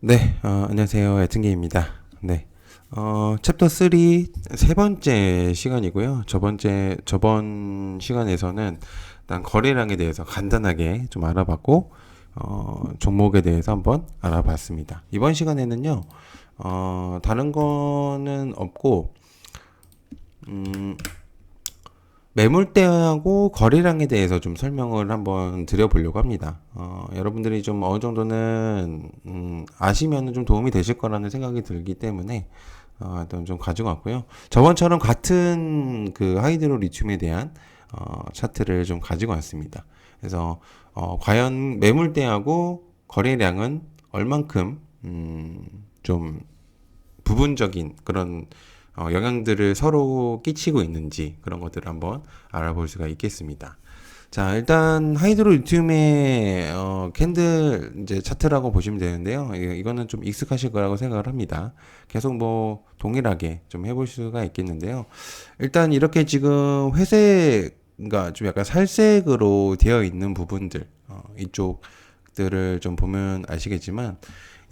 네, 안녕하세요. 애증기입니다. 네, 챕터 3 세 번째 시간이고요. 저번 시간에서는 일단 거래량에 대해서 간단하게 좀 알아봤고, 종목에 대해서 한번 알아봤습니다. 이번 시간에는요, 다른 거는 없고, 음, 매물대하고 거래량에 대해서 좀 설명을 한번 드려보려고 합니다. 여러분들이 좀 어느 정도는 아시면 좀 도움이 되실 거라는 생각이 들기 때문에 일단 좀 가지고 왔고요. 저번처럼 같은 그 하이드로 리튬에 대한 차트를 좀 가지고 왔습니다. 그래서 과연 매물대하고 거래량은 얼만큼 좀 부분적인 그런 영향들을 서로 끼치고 있는지 그런 것들을 한번 알아볼 수가 있겠습니다. 자, 일단 하이드로 리튬의 캔들 이제 차트라고 보시면 되는데요. 이거는 좀 익숙하실 거라고 생각을 합니다. 계속 뭐 동일하게 좀 해볼 수가 있겠는데요. 일단 이렇게 지금 회색, 그러니까 좀 약간 살색으로 되어 있는 부분들, 이쪽들을 좀 보면 아시겠지만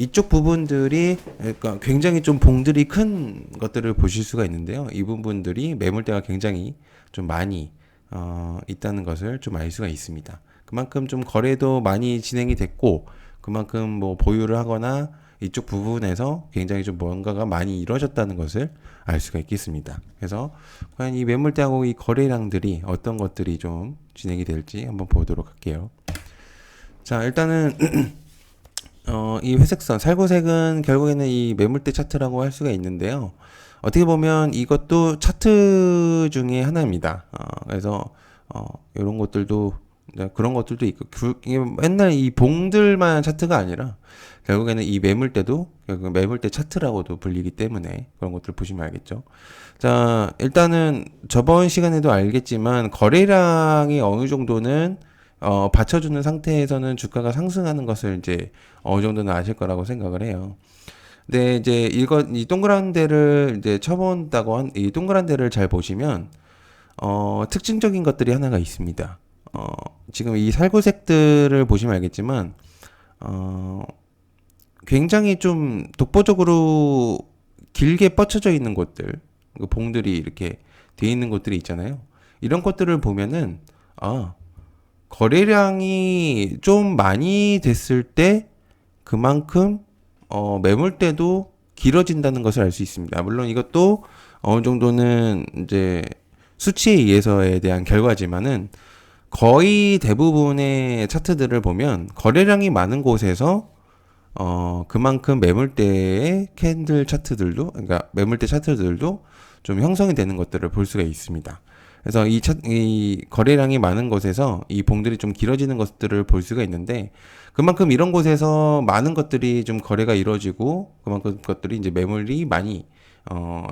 이쪽 부분들이 그러니까 굉장히 좀 봉들이 큰 것들을 보실 수가 있는데요. 이 부분들이 매물대가 굉장히 좀 많이 있다는 것을 좀 알 수가 있습니다. 그만큼 좀 거래도 많이 진행이 됐고 그만큼 뭐 보유를 하거나 이쪽 부분에서 굉장히 좀 뭔가가 많이 이루어졌다는 것을 알 수가 있겠습니다. 그래서 과연 이 매물대하고 이 거래량들이 어떤 것들이 좀 진행이 될지 한번 보도록 할게요. 자, 일단은 이 회색선, 살구색은 결국에는 이 매물대 차트라고 할 수가 있는데요. 어떻게 보면 이것도 차트 중에 하나입니다. 그래서 이런 것들도 그런 것들도 있고 이게 맨날 이 봉들만 차트가 아니라 결국에는 이 매물대도 결국 매물대 차트라고도 불리기 때문에 그런 것들을 보시면 알겠죠. 자, 일단은 저번 시간에도 알겠지만 거래량이 어느 정도는 받쳐주는 상태에서는 주가가 상승하는 것을 이제 어느 정도는 아실 거라고 생각을 해요. 근데 이제 이 동그란 데를 이제 쳐본다고 이 동그란 데를 잘 보시면 특징적인 것들이 하나가 있습니다. 지금 이 살구색들을 보시면 알겠지만 어, 굉장히 좀 독보적으로 길게 뻗쳐져 있는 곳들, 그 봉들이 이렇게 돼 있는 곳들이 있잖아요. 이런 것들을 보면은 아 거래량이 좀 많이 됐을 때 그만큼 매물대도 길어진다는 것을 알 수 있습니다. 물론 이것도 어느 정도는 이제 수치에 의해서에 대한 결과지만은 거의 대부분의 차트들을 보면 거래량이 많은 곳에서 그만큼 매물대의 캔들 차트들도 그러니까 매물대 차트들도 좀 형성이 되는 것들을 볼 수가 있습니다. 그래서 이 거래량이 많은 곳에서 이 봉들이 좀 길어지는 것들을 볼 수가 있는데 그만큼 이런 곳에서 많은 것들이 좀 거래가 이루어지고 그만큼 것들이 이제 매물이 많이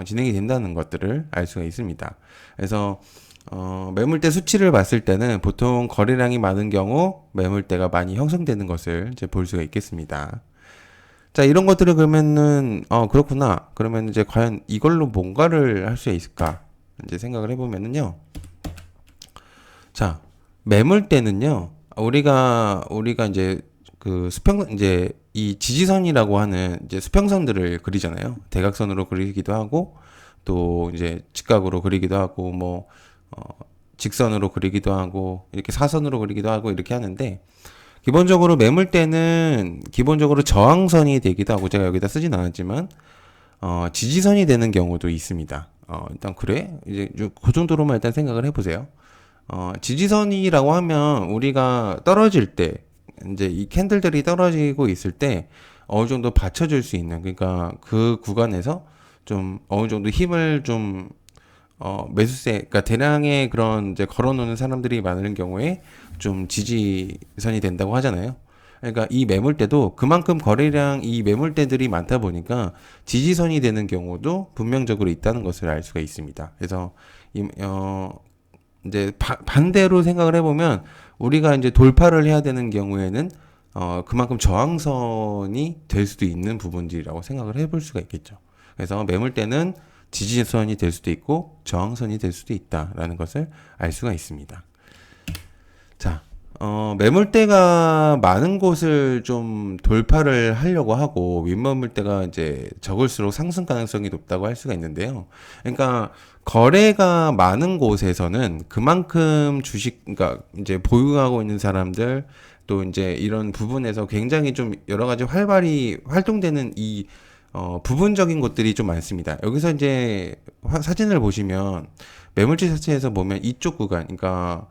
진행이 된다는 것들을 알 수가 있습니다. 그래서 매물대 수치를 봤을 때는 보통 거래량이 많은 경우 매물대가 많이 형성되는 것을 이제 볼 수가 있겠습니다. 자, 이런 것들을 그러면은, 그렇구나. 그러면 이제 과연 이걸로 뭔가를 할 수 있을까? 이제 생각을 해보면은요. 자, 매물대는요. 우리가 이제 이제 이 지지선이라고 하는 이제 수평선들을 그리잖아요. 대각선으로 그리기도 하고, 또 이제 직각으로 그리기도 하고, 뭐, 어, 직선으로 그리기도 하고, 이렇게 사선으로 그리기도 하고, 이렇게 하는데, 기본적으로 매물대는 기본적으로 저항선이 되기도 하고 제가 여기다 쓰진 않았지만 지지선이 되는 경우도 있습니다. 일단 그래 이제 그 정도로만 일단 생각을 해보세요. 지지선이라고 하면 우리가 떨어질 때 이제 이 캔들들이 떨어지고 있을 때 어느 정도 받쳐줄 수 있는 그러니까 그 구간에서 좀 어느 정도 힘을 좀 매수세, 그러니까 대량의 그런 이제 걸어놓는 사람들이 많은 경우에 좀 지지선이 된다고 하잖아요. 그러니까 이 매물대도 그만큼 거래량 이 매물대들이 많다 보니까 지지선이 되는 경우도 분명적으로 있다는 것을 알 수가 있습니다. 그래서 이제 반대로 생각을 해보면 우리가 이제 돌파를 해야 되는 경우에는 그만큼 저항선이 될 수도 있는 부분들이라고 생각을 해볼 수가 있겠죠. 그래서 매물대는 지지선이 될 수도 있고 저항선이 될 수도 있다라는 것을 알 수가 있습니다. 자, 매물대가 많은 곳을 좀 돌파를 하려고 하고 윗매물대가 이제 적을수록 상승 가능성이 높다고 할 수가 있는데요. 그러니까 거래가 많은 곳에서는 그만큼 그러니까 이제 보유하고 있는 사람들 또 이제 이런 부분에서 굉장히 좀 여러 가지 활발히 활동되는 부분적인 곳들이 좀 많습니다. 여기서 이제 사진을 보시면 매물지 자체에서 보면 이쪽 구간, 그러니까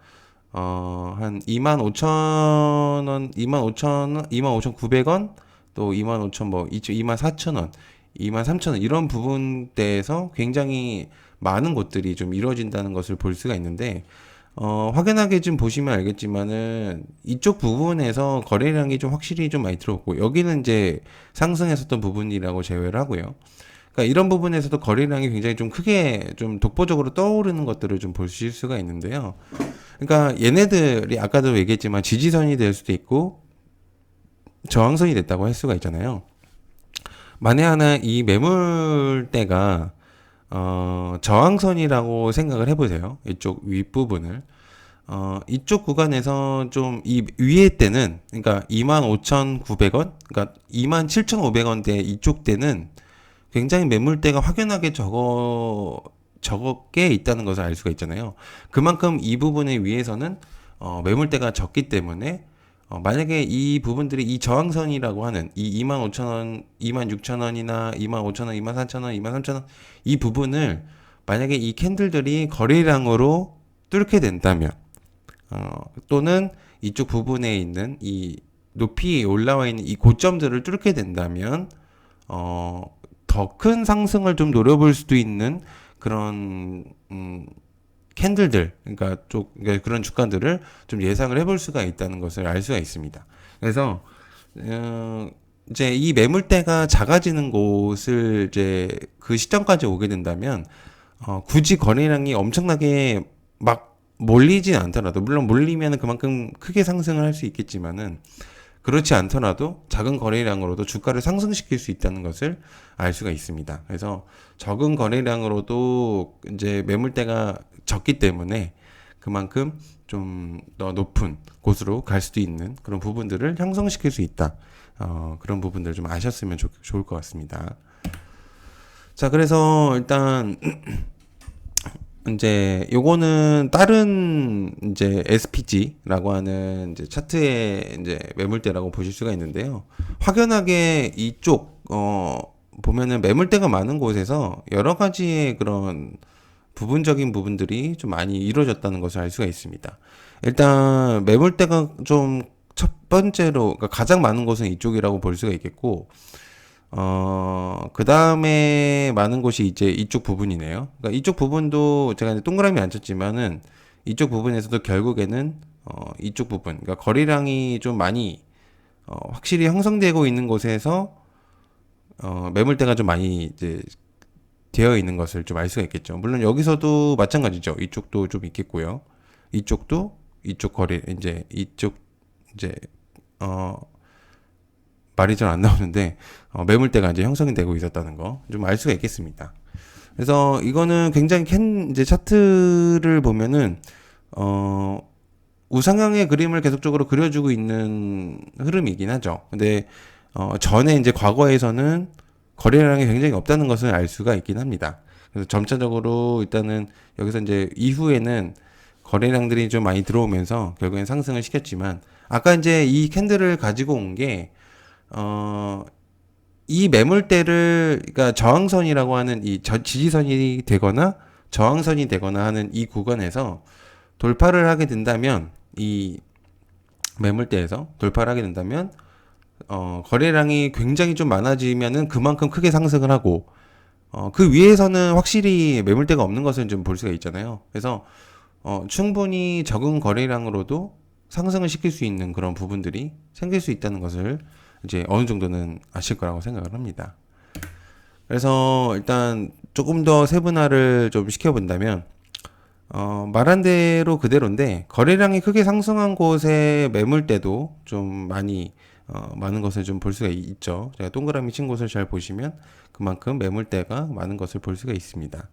한 25,000원, 25,000원, 25,900원, 또 25,000 뭐, 24,000원, 23,000원 이런 부분대에서 굉장히 많은 곳들이 좀 이루어진다는 것을 볼 수가 있는데 확연하게 좀 보시면 알겠지만은 이쪽 부분에서 거래량이 좀 확실히 좀 많이 들어오고 여기는 이제 상승했었던 부분이라고 제외를 하고요. 그러니까 이런 부분에서도 거래량이 굉장히 좀 크게 좀 독보적으로 떠오르는 것들을 좀 보실 수가 있는데요. 그러니까 얘네들이 아까도 얘기했지만 지지선이 될 수도 있고 저항선이 됐다고 할 수가 있잖아요. 만에 하나 이 매물대가 저항선이라고 생각을 해보세요. 이쪽 윗부분을. 이쪽 구간에서 좀 이 위에 때는 그러니까 25,900원, 그러니까 27,500원대 이쪽 때는 굉장히 매물대가 확연하게 적게 있다는 것을 알 수가 있잖아요. 그만큼 이 부분에 위에서는 매물대가 적기 때문에 만약에 이 부분들이 이 저항선이라고 하는 이 25,000원, 26,000원이나 25,000원, 24,000원, 23,000원 이 부분을 만약에 이 캔들들이 거래량으로 뚫게 된다면 또는 이쪽 부분에 있는 이 높이 올라와 있는 이 고점들을 뚫게 된다면 더 큰 상승을 좀 노려볼 수도 있는 그런 캔들들, 그러니까 그런 주가들을 좀 예상을 해볼 수가 있다는 것을 알 수가 있습니다. 그래서 이제 이 매물대가 작아지는 곳을 이제 그 시점까지 오게 된다면 굳이 거래량이 엄청나게 막 몰리진 않더라도 물론 몰리면 그만큼 크게 상승을 할 수 있겠지만은 그렇지 않더라도 작은 거래량으로도 주가를 상승시킬 수 있다는 것을 알 수가 있습니다. 그래서 적은 거래량으로도 이제 매물대가 적기 때문에 그만큼 좀 더 높은 곳으로 갈 수도 있는 그런 부분들을 형성시킬 수 있다. 그런 부분들을 좀 아셨으면 좋을 것 같습니다. 자, 그래서 일단 이제 요거는 다른 이제 SPG라고 하는 이제 차트의 이제 매물대라고 보실 수가 있는데요. 확연하게 이쪽 보면은 매물대가 많은 곳에서 여러 가지의 그런 부분적인 부분들이 좀 많이 이루어졌다는 것을 알 수가 있습니다. 일단 매물대가 좀 첫 번째로 그러니까 가장 많은 곳은 이쪽이라고 볼 수가 있겠고 그 다음에 많은 곳이 이제 이쪽 부분이네요. 그러니까 이쪽 부분도 제가 동그라미 안 쳤지만은 이쪽 부분에서도 결국에는 이쪽 부분, 그러니까 거래량이 좀 많이 확실히 형성되고 있는 곳에서 매물대가 좀 많이 이제 되어 있는 것을 좀 알 수가 있겠죠. 물론 여기서도 마찬가지죠. 이쪽도 좀 있겠고요. 이쪽도 이쪽 이제 말이 잘 안 나오는데 매물대가 이제 형성이 되고 있었다는 거 좀 알 수가 있겠습니다. 그래서 이거는 굉장히 이제 차트를 보면은 우상향의 그림을 계속적으로 그려주고 있는 흐름이긴 하죠. 근데 전에 이제 과거에서는 거래량이 굉장히 없다는 것을 알 수가 있긴 합니다. 그래서 점차적으로 일단은 여기서 이제 이후에는 거래량들이 좀 많이 들어오면서 결국엔 상승을 시켰지만 아까 이제 이 캔들을 가지고 온 게 이 매물대를 그러니까 저항선이라고 하는 이 지지선이 되거나 저항선이 되거나 하는 이 구간에서 돌파를 하게 된다면 이 매물대에서 돌파를 하게 된다면 거래량이 굉장히 좀 많아지면은 그만큼 크게 상승을 하고 그 위에서는 확실히 매물대가 없는 것을 좀 볼 수가 있잖아요. 그래서 충분히 적은 거래량으로도 상승을 시킬 수 있는 그런 부분들이 생길 수 있다는 것을 이제 어느 정도는 아실 거라고 생각을 합니다. 그래서 일단 조금 더 세분화를 좀 시켜본다면 말한 대로 그대로인데 거래량이 크게 상승한 곳의 매물대도 좀 많은 것을 좀 볼 수가 있죠. 제가 동그라미 친 곳을 잘 보시면 그만큼 매물대가 많은 것을 볼 수가 있습니다.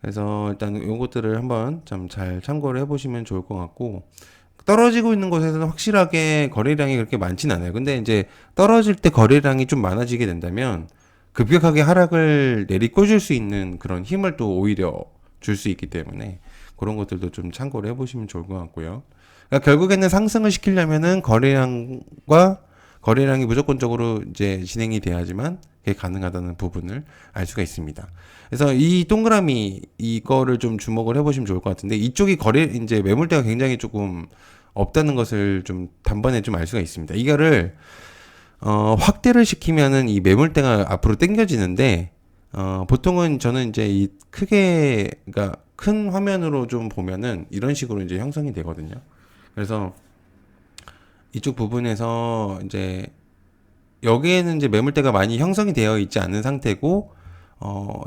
그래서 일단 요것들을 한번 좀 잘 참고를 해보시면 좋을 것 같고 떨어지고 있는 곳에서는 확실하게 거래량이 그렇게 많진 않아요. 근데 이제 떨어질 때 거래량이 좀 많아지게 된다면 급격하게 하락을 내리꽂을 수 있는 그런 힘을 또 오히려 줄 수 있기 때문에 그런 것들도 좀 참고를 해보시면 좋을 것 같고요. 그러니까 결국에는 상승을 시키려면은 거래량이 무조건적으로 이제 진행이 돼야지만 그게 가능하다는 부분을 알 수가 있습니다. 그래서 이 동그라미 이거를 좀 주목을 해보시면 좋을 것 같은데 이쪽이 이제 매물대가 굉장히 조금 없다는 것을 좀 단번에 좀 알 수가 있습니다. 이거를 확대를 시키면은 이 매물대가 앞으로 당겨지는데 보통은 저는 이제 이 크게 그러니까 큰 화면으로 좀 보면은 이런 식으로 이제 형성이 되거든요. 그래서 이쪽 부분에서 이제 여기에는 이제 매물대가 많이 형성이 되어 있지 않은 상태고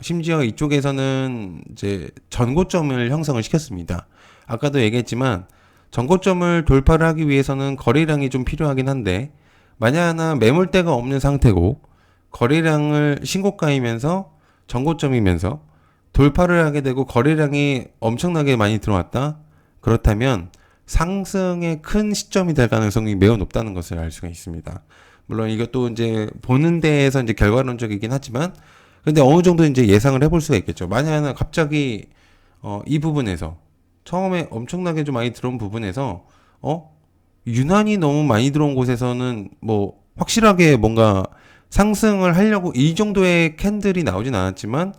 심지어 이쪽에서는 이제 전고점을 형성을 시켰습니다. 아까도 얘기했지만 전고점을 돌파를 하기 위해서는 거래량이 좀 필요하긴 한데 만약 하나 매물대가 없는 상태고 거래량을 신고가이면서 전고점이면서 돌파를 하게 되고 거래량이 엄청나게 많이 들어왔다. 그렇다면 상승의 큰 시점이 될 가능성이 매우 높다는 것을 알 수가 있습니다. 물론 이것도 이제 보는 데에서 이제 결과론적이긴 하지만 근데 어느 정도 이제 예상을 해볼 수가 있겠죠. 만약에 갑자기 이 부분에서 처음에 엄청나게 좀 많이 들어온 부분에서 유난히 너무 많이 들어온 곳에서는 뭐 확실하게 뭔가 상승을 하려고 이 정도의 캔들이 나오진 않았지만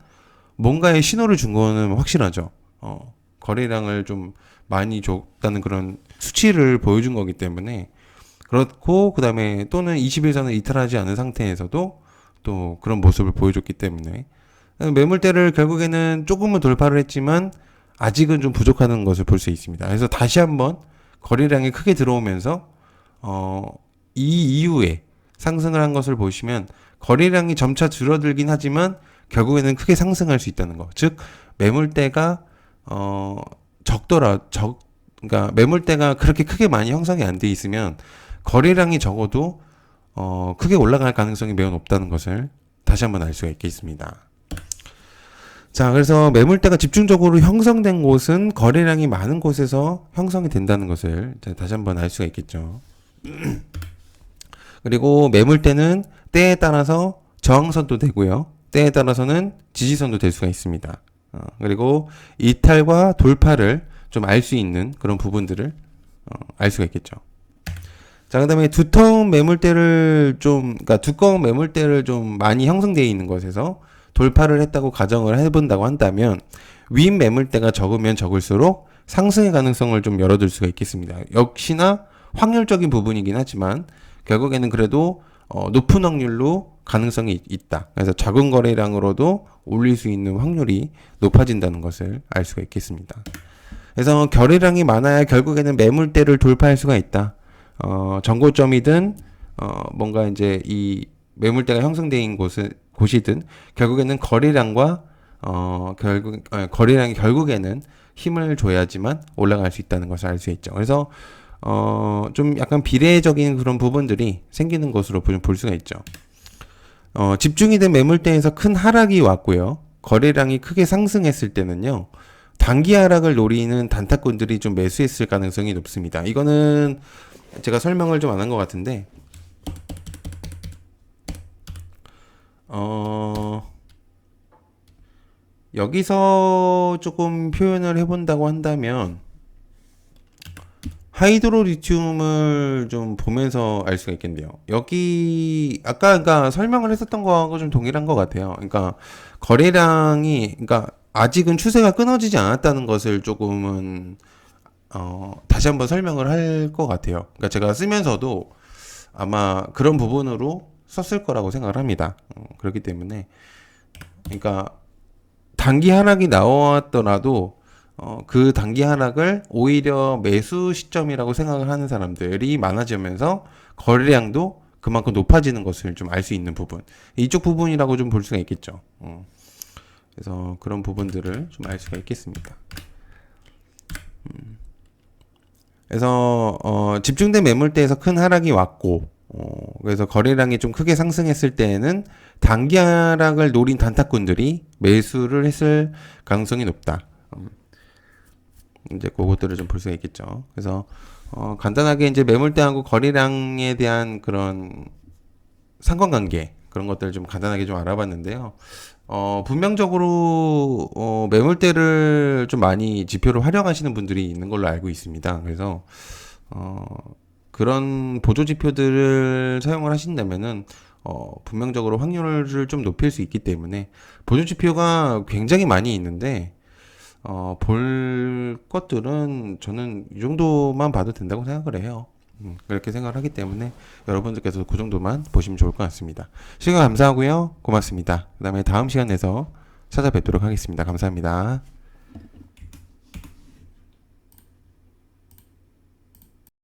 뭔가의 신호를 준 거는 확실하죠. 거래량을 좀 많이 줬다는 그런 수치를 보여준 거기 때문에 그렇고 그다음에 또는 20일선을 이탈하지 않은 상태에서도 또 그런 모습을 보여줬기 때문에 매물대를 결국에는 조금은 돌파를 했지만 아직은 좀 부족하는 것을 볼 수 있습니다. 그래서 다시 한번 거래량이 크게 들어오면서 이 이후에 상승을 한 것을 보시면 거래량이 점차 줄어들긴 하지만 결국에는 크게 상승할 수 있다는 거. 즉 매물대가 그러니까 매물대가 그렇게 크게 많이 형성이 안 돼 있으면 거래량이 적어도 크게 올라갈 가능성이 매우 높다는 것을 다시 한번 알 수가 있겠습니다. 자, 그래서 매물대가 집중적으로 형성된 곳은 거래량이 많은 곳에서 형성이 된다는 것을 다시 한번 알 수가 있겠죠. 그리고 매물대는 때에 따라서 저항선도 되고요. 때에 따라서는 지지선도 될 수가 있습니다. 그리고 이탈과 돌파를 좀 알 수 있는 그런 부분들을 알 수가 있겠죠. 자, 그다음에 두꺼운 매물대를 좀 많이 형성되어 있는 것에서 돌파를 했다고 가정을 해본다고 한다면 윗 매물대가 적으면 적을수록 상승의 가능성을 좀 열어둘 수가 있겠습니다. 역시나 확률적인 부분이긴 하지만 결국에는 그래도 높은 확률로 가능성이 있다. 그래서 작은 거래량으로도 올릴 수 있는 확률이 높아진다는 것을 알 수가 있겠습니다. 그래서 거래량이 많아야 결국에는 매물대를 돌파할 수가 있다. 전고점이든 뭔가 이제 이 매물대가 형성되어 있는 곳이든 결국에는 거래량이 결국에는 힘을 줘야지만 올라갈 수 있다는 것을 알 수 있죠. 그래서 좀 약간 비례적인 그런 부분들이 생기는 것으로 볼 수가 있죠. 집중이 된 매물대에서 큰 하락이 왔고요. 거래량이 크게 상승했을 때는요. 단기 하락을 노리는 단타꾼들이 좀 매수했을 가능성이 높습니다. 이거는 제가 설명을 좀 안 한 것 같은데 여기서 조금 표현을 해본다고 한다면 하이드로 리튬을 좀 보면서 알 수가 있겠네요. 여기 아까 그러니까 설명을 했었던 거하고 좀 동일한 것 같아요. 그러니까 거래량이 그러니까 아직은 추세가 끊어지지 않았다는 것을 조금은 다시 한번 설명을 할 것 같아요. 그러니까 제가 쓰면서도 아마 그런 부분으로 썼을 거라고 생각을 합니다. 그렇기 때문에 그러니까 단기 하락이 나왔더라도 그 단기 하락을 오히려 매수 시점이라고 생각을 하는 사람들이 많아지면서 거래량도 그만큼 높아지는 것을 좀 알 수 있는 부분, 이쪽 부분이라고 좀 볼 수가 있겠죠. 그래서 그런 부분들을 좀 알 수가 있겠습니다. 그래서 집중된 매물대에서 큰 하락이 왔고 그래서 거래량이 좀 크게 상승했을 때에는 단기 하락을 노린 단타꾼들이 매수를 했을 가능성이 높다. 이제 그것들을 좀 볼 수가 있겠죠. 그래서 간단하게 이제 매물대하고 거래량에 대한 그런 상관관계 그런 것들을 좀 간단하게 좀 알아봤는데요. 분명적으로 매물대를 좀 많이 지표로 활용하시는 분들이 있는 걸로 알고 있습니다. 그래서 어, 그런 보조 지표들을 사용을 하신다면은 분명적으로 확률을 좀 높일 수 있기 때문에 보조 지표가 굉장히 많이 있는데 볼 것들은 저는 이 정도만 봐도 된다고 생각을 해요. 그렇게 생각을 하기 때문에 여러분들께서 그 정도만 보시면 좋을 것 같습니다. 시간 감사하고요. 고맙습니다. 그 다음에 다음 시간에서 찾아뵙도록 하겠습니다. 감사합니다.